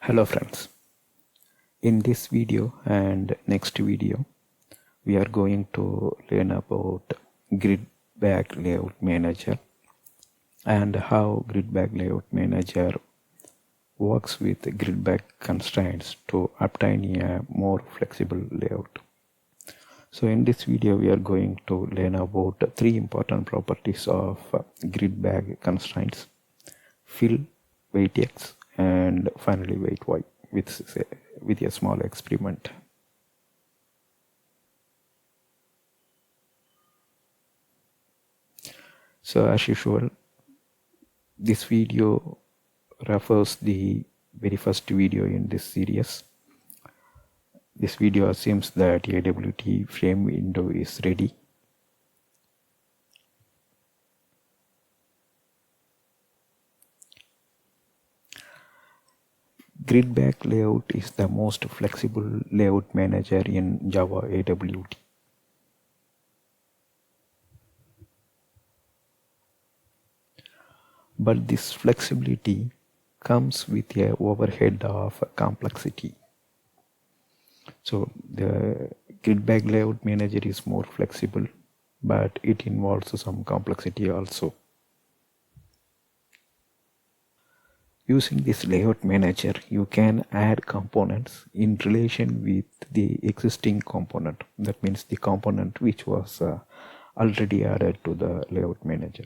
Hello friends, in this video and next video we are going to learn about GrigBagLayout Manager and how GrigBagLayout Manager works with GrigBagConstraints to obtain a more flexible layout. So in this video we are going to learn about three important properties of GrigBagConstraints: fill, WeightX, and finally WeightY with a small experiment. So as usual, this video refers the very first video in this series. This video assumes that AWT frame window is ready. GrigBagLayout is the most flexible layout manager in Java.AWT. But this flexibility comes with a overhead of complexity. So the GrigBagLayout manager is more flexible, but it involves some complexity also. Using this layout manager, you can add components in relation with the existing component. That means the component which was already added to the layout manager.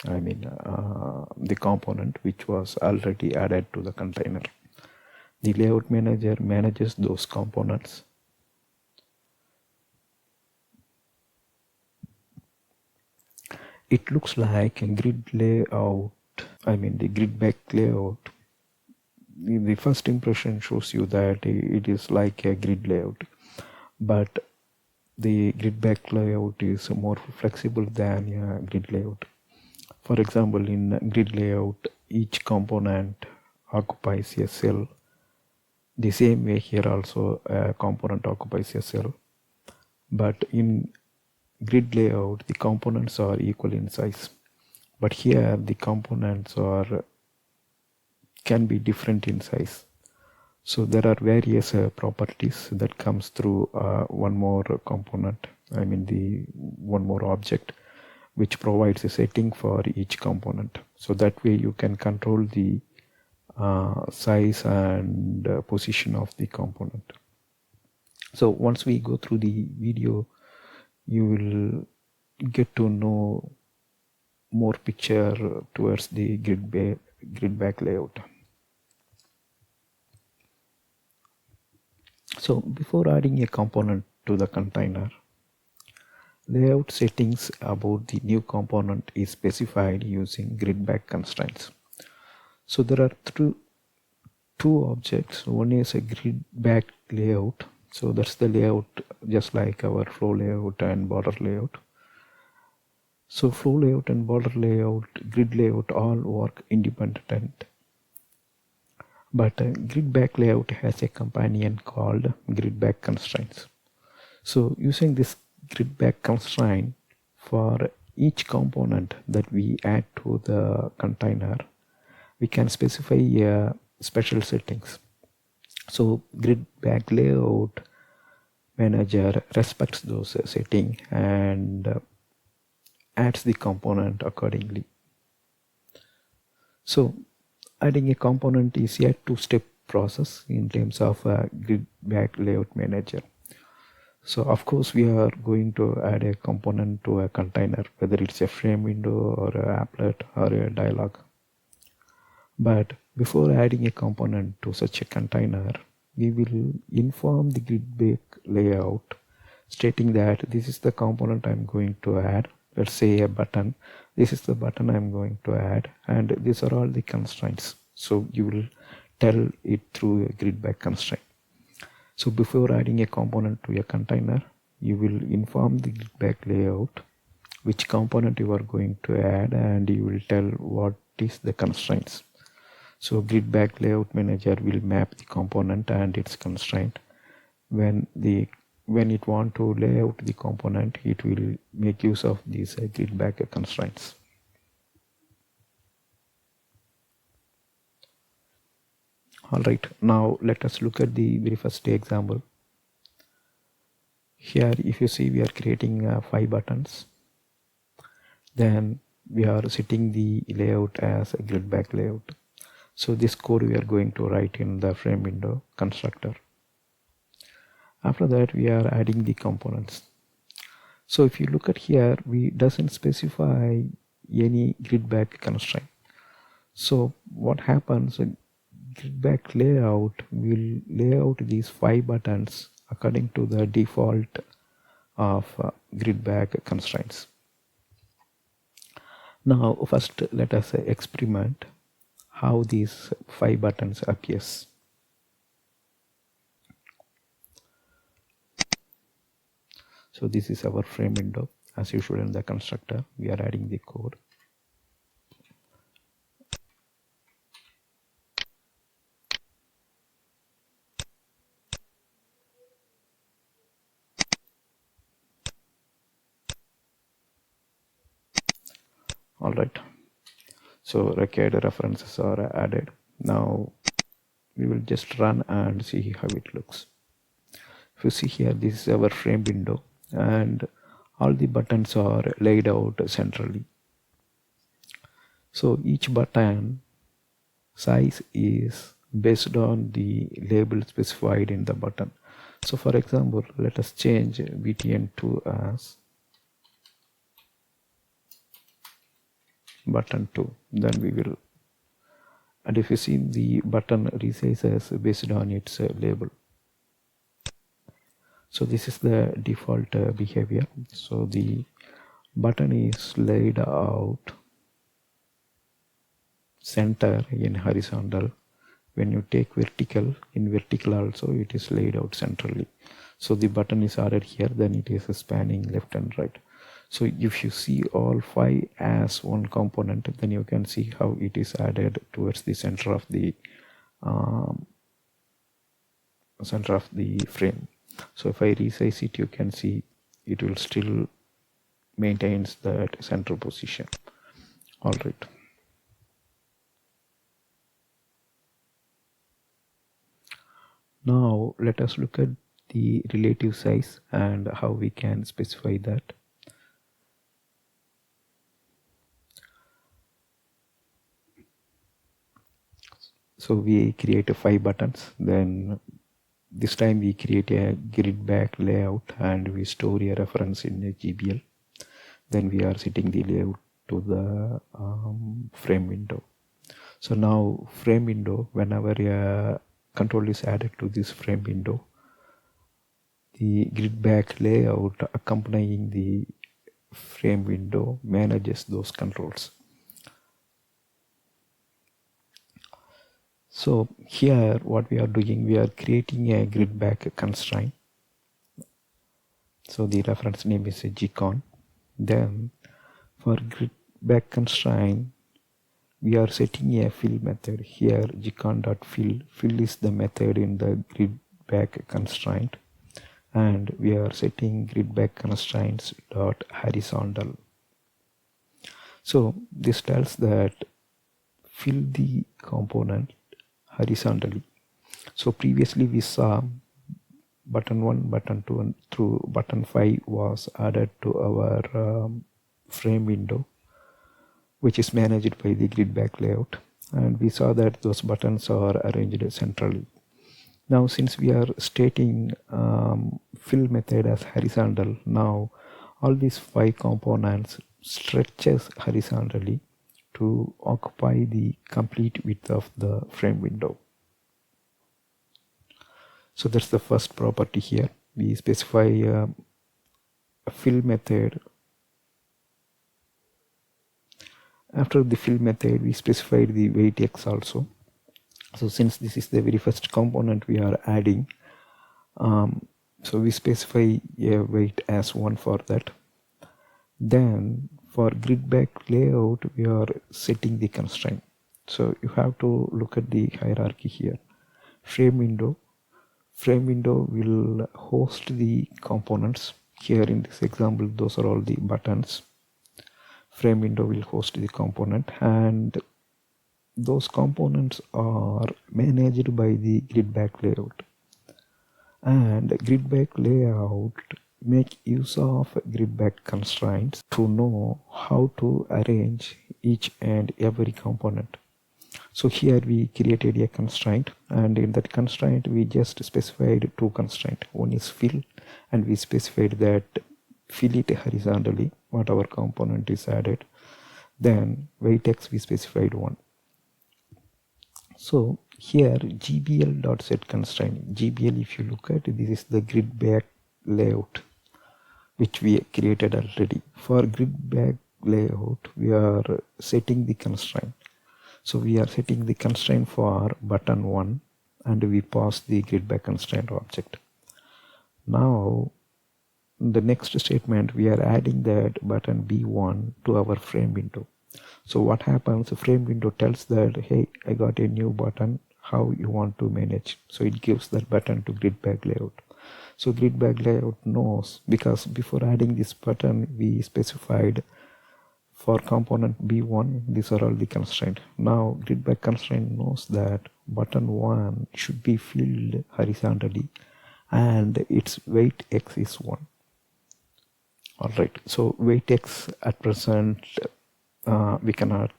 The component which was already added to the container. The layout manager manages those components. It looks like a grid layout. The GrigBagLayout. The first impression shows you that it is like a grid layout, but the GrigBagLayout is more flexible than a grid layout. For example, in grid layout, each component occupies a cell. The same way here also a component occupies a cell, but in grid layout the components are equal in size. But here the components can be different in size. So there are various properties that comes through one more component, one more object, which provides a setting for each component. So that way you can control the size and position of the component. So once we go through the video, you will get to know more picture towards the GrigBagLayout. So before adding a component to the container, layout settings about the new component is specified using GrigBagConstraints. So there are two objects. One is a GrigBagLayout. So that's the layout just like our flow layout and border layout. So flow layout and border layout, grid layout all work independent. But GrigBagLayout has a companion called GrigBagConstraints. So using this GrigBagConstraint, for each component that we add to the container, we can specify special settings. So GrigBagLayout manager respects those settings and adds the component accordingly. So adding a component is a two-step process in terms of GrigBagLayout manager. So of course we are going to add a component to a container, whether it's a frame window or an applet or a dialog. But before adding a component to such a container, we will inform the GrigBagLayout stating that this is the component I'm going to add. Let's say a button. This is the button I'm going to add, and these are all the constraints. So you will tell it through a GrigBagConstraint. So before adding a component to a container, you will inform the GrigBagLayout which component you are going to add, and you will tell what is the constraints. So GrigBagLayout manager will map the component and its constraint. When it want to lay out the component, it will make use of these GrigBagConstraints. Alright, now let us look at the very first example. Here if you see, we are creating 5 buttons. Then we are setting the layout as a grid back layout. So this code we are going to write in the frame window constructor. After that we are adding the components. So if you look at here, we doesn't specify any grid back constraint. So what happens, GrigBagLayout will lay out these 5 buttons according to the default of GrigBagConstraints. Now first let us experiment how these 5 buttons appears. So this is our frame window. As usual in the constructor, we are adding the code. Alright, so required references are added. Now we will just run and see how it looks. If you see here, this is our frame window and all the buttons are laid out centrally. So each button size is based on the label specified in the button. So for example, let us change btn to as button 2. Then we will, and if you see, the button resizes based on its label. So this is the default behavior. So the button is laid out center in horizontal. When you take vertical, in vertical also it is laid out centrally. So the button is added here, then it is spanning left and right. So if you see all 5 as one component, then you can see how it is added towards the center of the frame. So if I resize it, you can see it will still maintains that center position. All right. Now let us look at the relative size and how we can specify that. So we create 5 buttons, then this time we create a grid back layout and we store a reference in a GBL. Then we are setting the layout to the frame window. So now frame window, whenever a control is added to this frame window, the grid back layout accompanying the frame window manages those controls. So here what we are doing, we are creating a grid back constraint. So the reference name is gcon. Then for grid back constraint, we are setting a fill method here, gcon.fill. Fill is the method in the grid back constraint, and we are setting grid back constraints dot horizontal. So this tells that fill the component horizontally. So previously we saw button 1, button 2 and through button 5 was added to our frame window, which is managed by the grid back layout, and we saw that those buttons are arranged centrally. Now since we are stating fill method as horizontal, now all these 5 components stretches horizontally to occupy the complete width of the frame window. So that's the first property here. We specify a fill method. After the fill method, we specified the WeightX also. So since this is the very first component we are adding, so we specify a weight as 1 for that. Then for grid back layout, we are setting the constraint. So you have to look at the hierarchy here. Frame window will host the components. Here in this example, those are all the buttons. Frame window will host the component, and those components are managed by the GridBagLayout, and GridBagLayout make use of GridBagConstraints to know how to arrange each and every component. So here we created a constraint, and in that constraint we just specified two constraints. One is fill, and we specified that fill it horizontally, whatever component is added. Then WeightX we specified one. So here GBL.setConstraint, GBL, if you look at this is the GridBagLayout which we created already. For GridBagLayout we are setting the constraint. So we are setting the constraint for button 1 and we pass the GridBagConstraint object. Now the next statement we are adding that button B1 to our frame window. So what happens, the frame window tells that, hey, I got a new button, how you want to manage. So it gives that button to GridBagLayout. So GridBagLayout knows, because before adding this button we specified for component B1 these are all the constraints. Now GridBagConstraint knows that button 1 should be filled horizontally and its WeightX is 1. Alright, so WeightX at present we cannot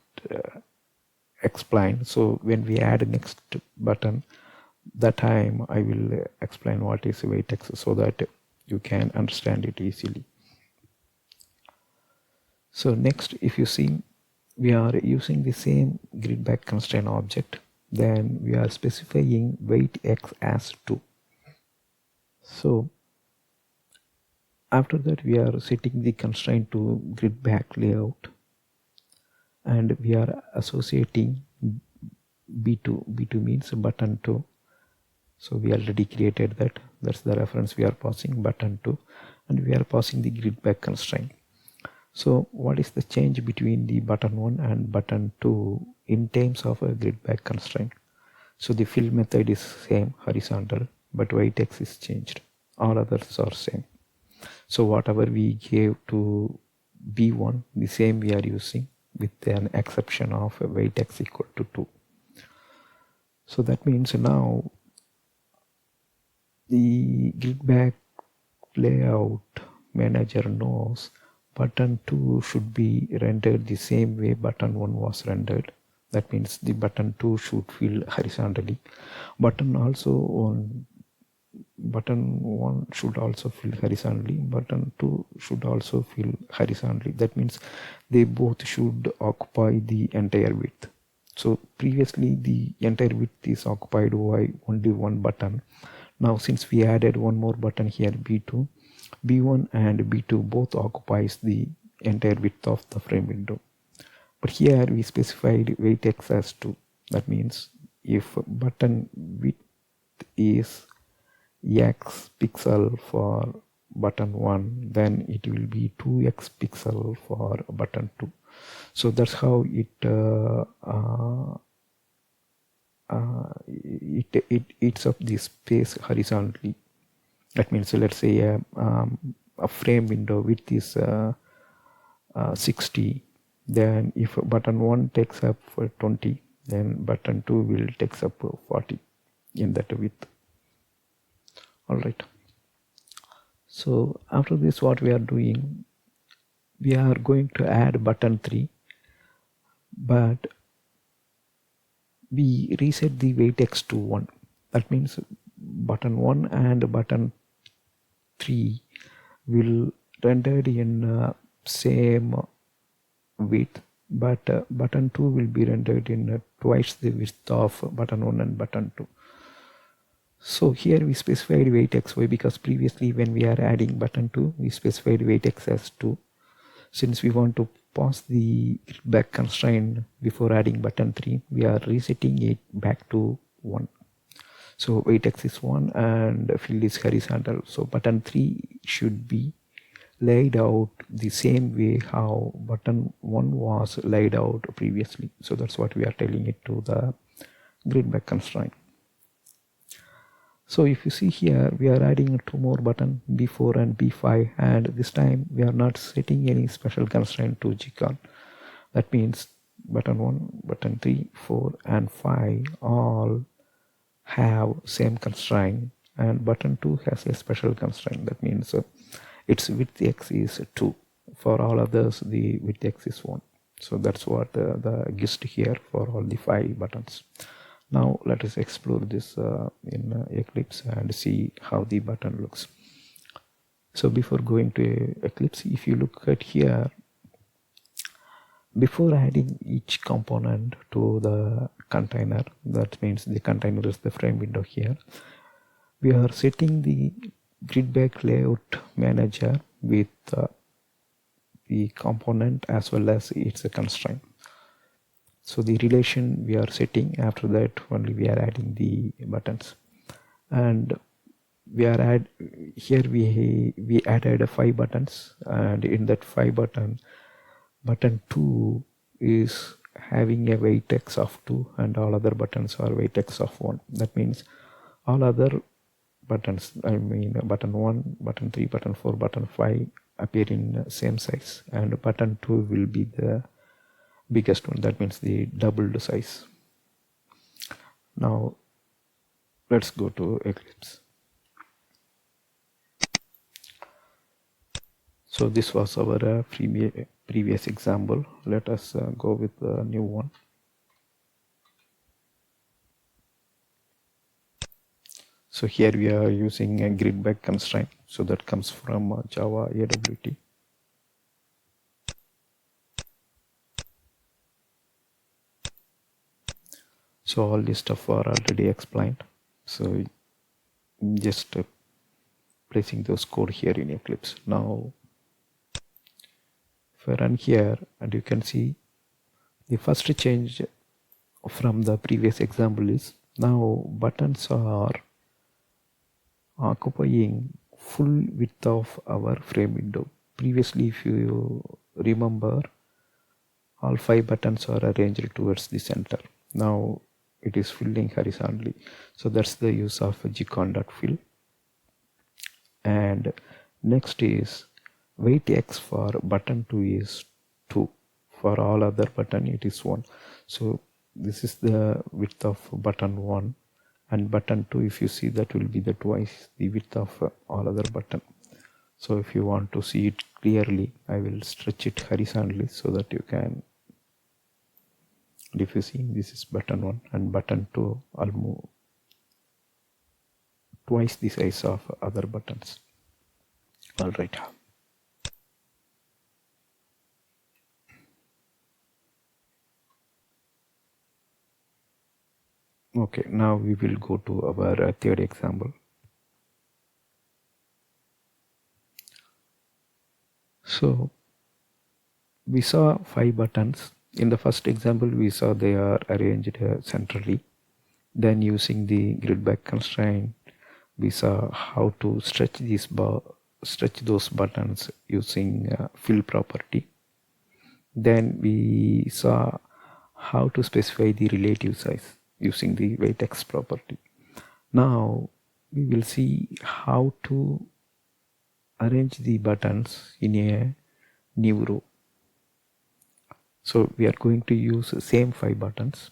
explain. So when we add next button, that time I will explain what is WeightX so that you can understand it easily. So next, if you see, we are using the same GridBagConstraint object, then we are specifying WeightX as 2. So after that we are setting the constraint to GridBagLayout and we are associating B2. B2 means button 2. So we already created that. That's the reference we are passing, button 2, and we are passing the GridBagConstraint. So what is the change between the button 1 and button 2 in terms of a GridBagConstraint? So the fill method is same, horizontal, but WeightX is changed. All others are same. So whatever we gave to B1, the same we are using, with an exception of WeightX equal to 2. So that means now the GridBagLayout manager knows button 2 should be rendered the same way button 1 was rendered. That means the button 2 should fill horizontally. Button 1 should also fill horizontally. Button 2 should also fill horizontally. That means they both should occupy the entire width. So previously the entire width is occupied by only one button. Now since we added one more button here, B2, B1 and B2 both occupies the entire width of the frame window. But here we specified WeightX as 2. That means if button width is X pixel for button 1, then it will be 2x pixel for button 2. So that's how it eats up the space horizontally. That means let's say a frame window width is 60, then if button 1 takes up 20, then button 2 will takes up 40 in that width. Alright, so after this what we are doing, we are going to add button 3, but we reset the WeightX to 1. That means button 1 and button 3 will render in same width, but button 2 will be rendered in twice the width of button 1 and button 2. So here we specified WeightX. Why? Because previously when we are adding button 2 we specified WeightX as 2. Since we want to pass the GridBagConstraint before adding button 3, we are resetting it back to 1. So WeightX is 1 and fill is horizontal. So button 3 should be laid out the same way how button 1 was laid out previously. So that's what we are telling it to the GridBagConstraint. So if you see here, we are adding two more buttons, B4 and B5, and this time we are not setting any special constraint to GCon. That means button 1, button 3, 4 and 5 all have same constraint, and button 2 has a special constraint. That means its width x is 2. For all others the width x is 1. So that's what the gist here for all the 5 buttons. Now let us explore this in Eclipse and see how the button looks. So before going to Eclipse, if you look at here, before adding each component to the container, that means the container is the frame window here, we are setting the GridBag layout manager with the component as well as its constraint. So the relation we are setting, after that only we are adding the buttons. And we added 5 buttons, and in that 5 button 2 is having a weight x of 2 and all other buttons are weight x of 1. That means all other buttons, button 1, button 3, button 4, button 5 appear in same size, and button 2 will be the biggest one. That means the doubled size. Now let's go to Eclipse. So this was our previous example. Let us go with a new one. So here we are using a GridBag constraint. So that comes from Java.AWT. So all this stuff are already explained. So just placing those code here in Eclipse. Now if I run here, and you can see the first change from the previous example is now buttons are occupying full width of our frame window. Previously, if you remember, all 5 buttons are arranged towards the center. Now it is filling horizontally. So that's the use of gcon.fill. And next is WeightX for button 2 is 2. For all other button it is 1. So this is the width of button 1, and button 2, if you see, that will be the twice the width of all other button. So if you want to see it clearly, I will stretch it horizontally so that you can, if you see, this is button 1 and button 2 almost twice the size of other buttons. All right. Okay, now we will go to our third example. So we saw 5 buttons. In the first example, we saw they are arranged centrally. Then using the GridBag constraint, we saw how to stretch those buttons using fill property. Then we saw how to specify the relative size using the WeightX property. Now we will see how to arrange the buttons in a new row. So we are going to use the same 5 buttons.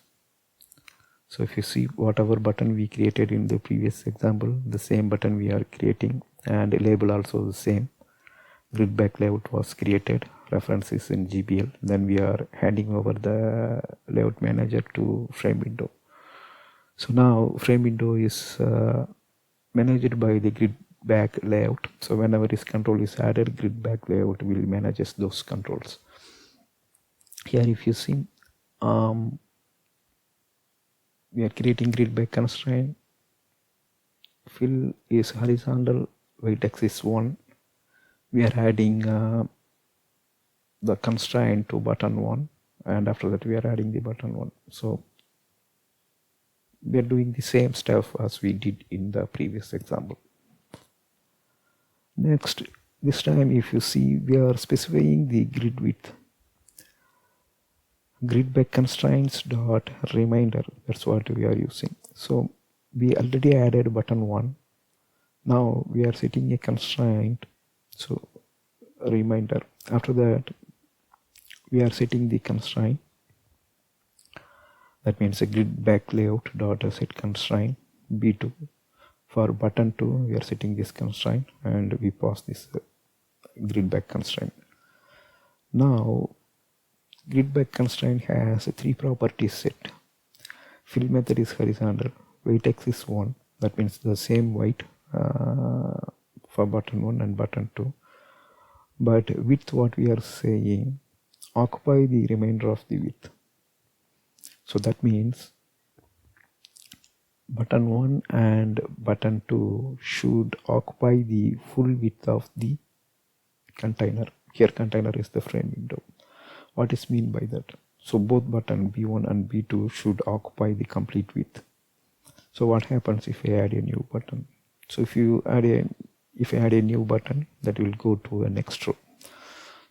So if you see, whatever button we created in the previous example, the same button we are creating, and label also the same. GridBag layout was created, references in GBL. Then we are handing over the layout manager to frame window. So now frame window is managed by the GridBag layout. So whenever this control is added, GridBag layout will manage those controls. Here if you see, we are creating GridBag constraint. Fill is horizontal, WeightX is 1. We are adding the constraint to button 1, and after that we are adding the button 1. So we are doing the same stuff as we did in the previous example. Next, this time if you see, we are specifying the grid width. GrigBagConstraints.reminder, that's what we are using. So we already added button 1. Now we are setting a constraint, so reminder. After that we are setting the constraint, That means a GrigBagLayout.setConstraint B2. For button 2 we are setting this constraint and we pass this GridBagConstraint. Now GridBagConstraint has 3 properties set. Fill method is horizontal, WeightX is 1, that means the same weight for button 1 and button 2, but width, what we are saying, occupy the remainder of the width. So that means button 1 and button 2 should occupy the full width of the container. Here container is the frame window. What is mean by that? So both button B1 and B2 should occupy the complete width. So what happens if I add a new button? So if I add a new button, that will go to the next row.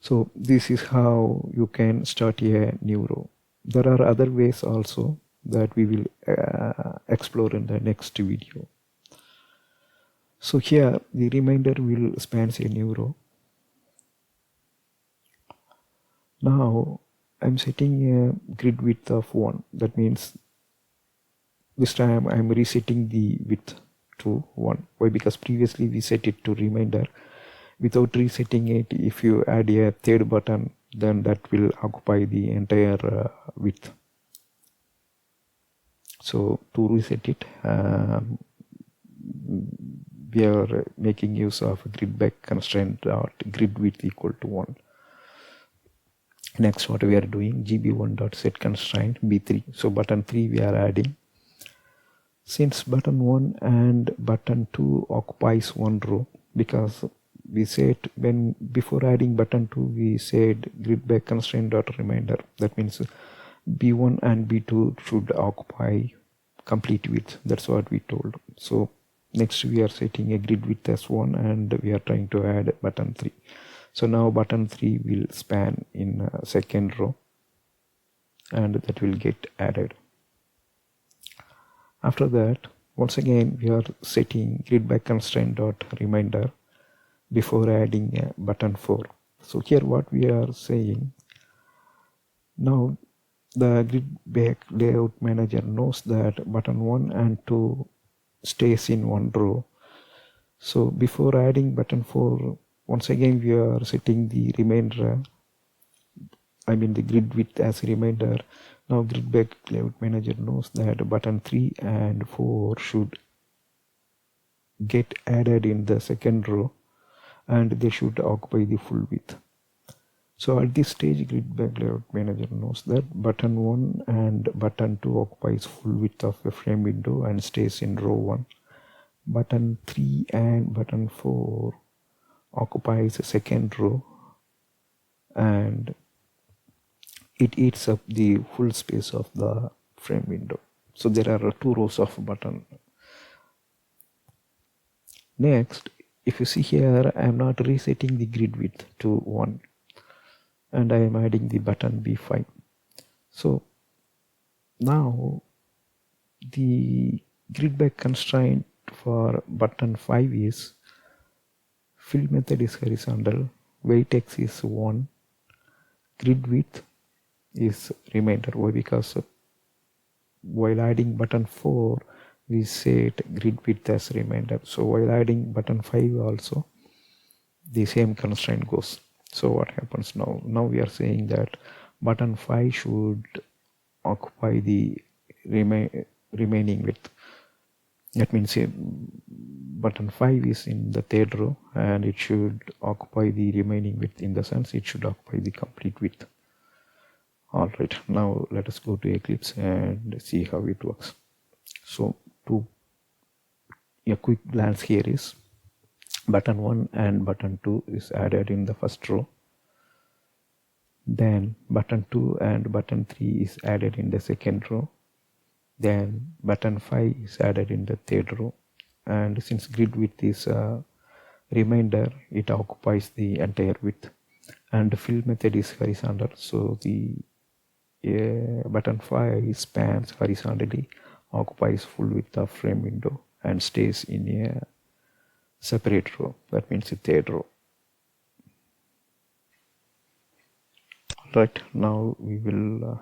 So this is how you can start a new row. There are other ways also that we will explore in the next video. So here the remainder will span a new row. Now I'm setting a grid width of 1. That means this time I'm resetting the width to 1. Why? Because previously we set it to remainder. Without resetting it, if you add a third button, then that will occupy the entire width. So to reset it, we are making use of GrigBagConstraint.GridWidth equal to 1. Next, what we are doing, GB1.setConstraint B3. So button 3 we are adding. Since button 1 and button 2 occupies one row, because we said when before adding button 2 we said GrigBagConstraint.remainder. That means B1 and B2 should occupy complete width. That's what we told. So next we are setting a grid width as 1 and we are trying to add button 3. So now button 3 will span in second row and that will get added. After that, once again we are setting GrigBagConstraint.remainder before adding button 4. So here what we are saying, now the GrigBagLayout manager knows that button 1 and 2 stays in one row. So before adding button 4, once again we are setting the remainder, I mean the grid width as a remainder. Now GrigBagLayout manager knows that button 3 and 4 should get added in the second row and they should occupy the full width. So at this stage GrigBagLayout manager knows that button 1 and button 2 occupies full width of a frame window and stays in row 1. Button 3 and button 4 occupies a second row and it eats up the full space of the frame window. So there are 2 rows of button. Next, if you see here, I am not resetting the grid width to 1 and I am adding the button B5. So now the GrigBagConstraint for button 5 is fill method is horizontal, WeightX is 1, grid width is remainder. Why? Because while adding button 4 we set grid width as remainder. So while adding button 5 also the same constraint goes. So what happens now? Now we are saying that button 5 should occupy the remaining width. That means button 5 is in the third row and it should occupy the remaining width, in the sense it should occupy the complete width. Alright, now let us go to Eclipse and see how it works. So to a quick glance here is button 1 and button 2 is added in the first row. Then button 2 and button 3 is added in the second row. Then button 5 is added in the third row. And since grid width is a remainder, it occupies the entire width. And the fill method is horizontal, so the button 5 spans horizontally, occupies full width of frame window and stays in a separate row. That means the third row. Right, now we will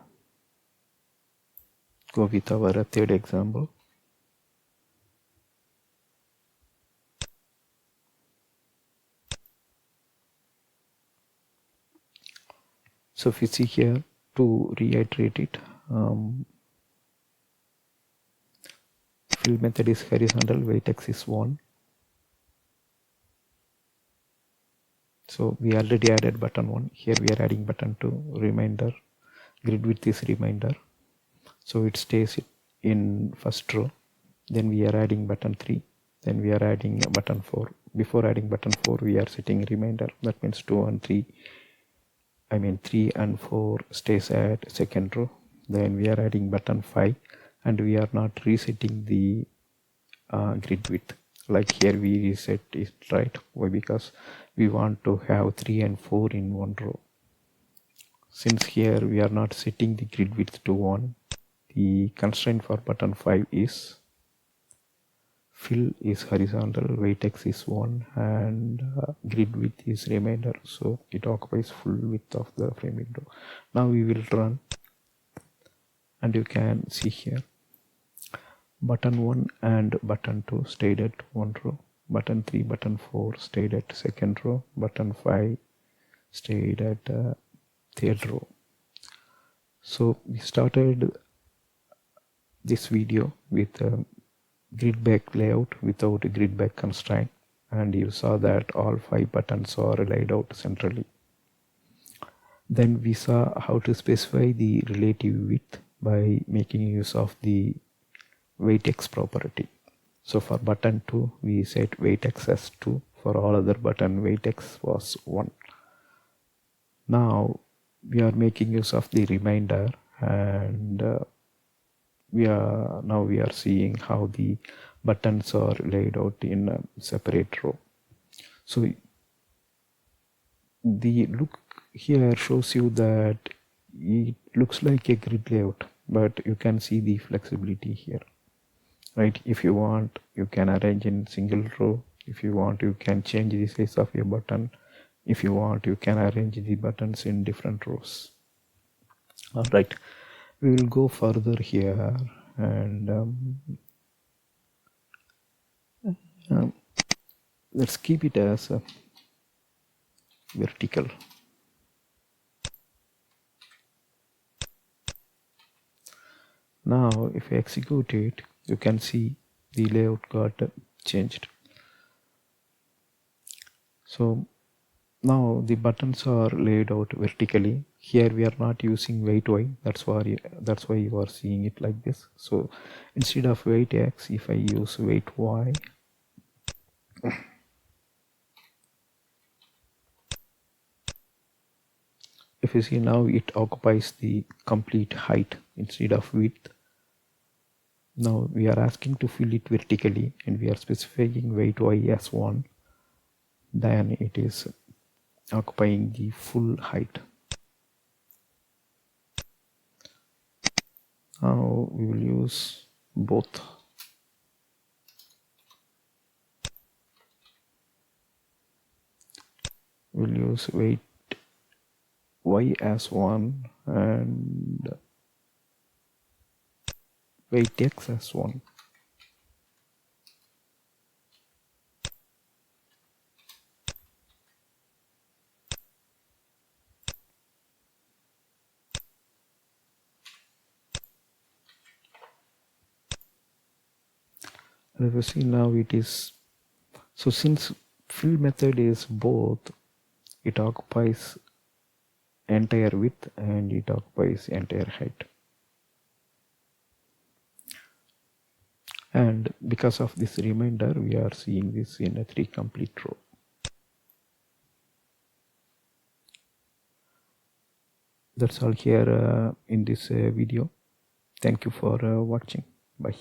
go with our third example. So if you see here, to reiterate it, fill method is horizontal, WeightX is 1. So we already added button 1. Here we are adding button 2, reminder. GridWidth is reminder. So it stays in first row. Then we are adding button 3. Then we are adding button 4. Before adding button 4, we are setting reminder. That means 2 and 3. 3 and 4 stays at second row. Then we are adding button 5, and we are not resetting the grid width. Like here we reset it, right? Why? Because we want to have 3 and 4 in one row. Since here we are not setting the grid width to 1, the constraint for button 5 is fill is horizontal, WeightX is 1, and grid width is remainder. So it occupies full width of the frame window. Now we will run, and you can see here button 1 and button 2 stayed at one row. Button 3, button 4 stayed at second row. Button 5 stayed at third row. So we started this video with GridBagLayout without GridBagConstraint, and you saw that all 5 buttons are laid out centrally. Then we saw how to specify the relative width by making use of the WeightX property. So for button 2, we set WeightX as 2. For all other button, WeightX was 1. Now we are making use of the reminder, and we are seeing how the buttons are laid out in a separate row. So the look here shows you that it looks like a grid layout, but you can see the flexibility here, right? If you want, you can arrange in single row. If you want, you can change the size of your button. If you want, you can arrange the buttons in different rows. All right, we will go further here, and let's keep it as a vertical. Now if I execute it, you can see the layout got changed. So now the buttons are laid out vertically. Here we are not using WeightY, that's why you are seeing it like this. So instead of WeightX, if I use WeightY, if you see, now it occupies the complete height instead of width. Now we are asking to fill it vertically, and we are specifying WeightY as 1. Then it is occupying the full height. Now we will use both. We'll use weight Y as 1 and weight X as 1. As you see, now it is, so since fill method is both, it occupies entire width and it occupies entire height. And because of this reminder, we are seeing this in a 3 complete row. That's all here in this video. Thank you for watching. Bye.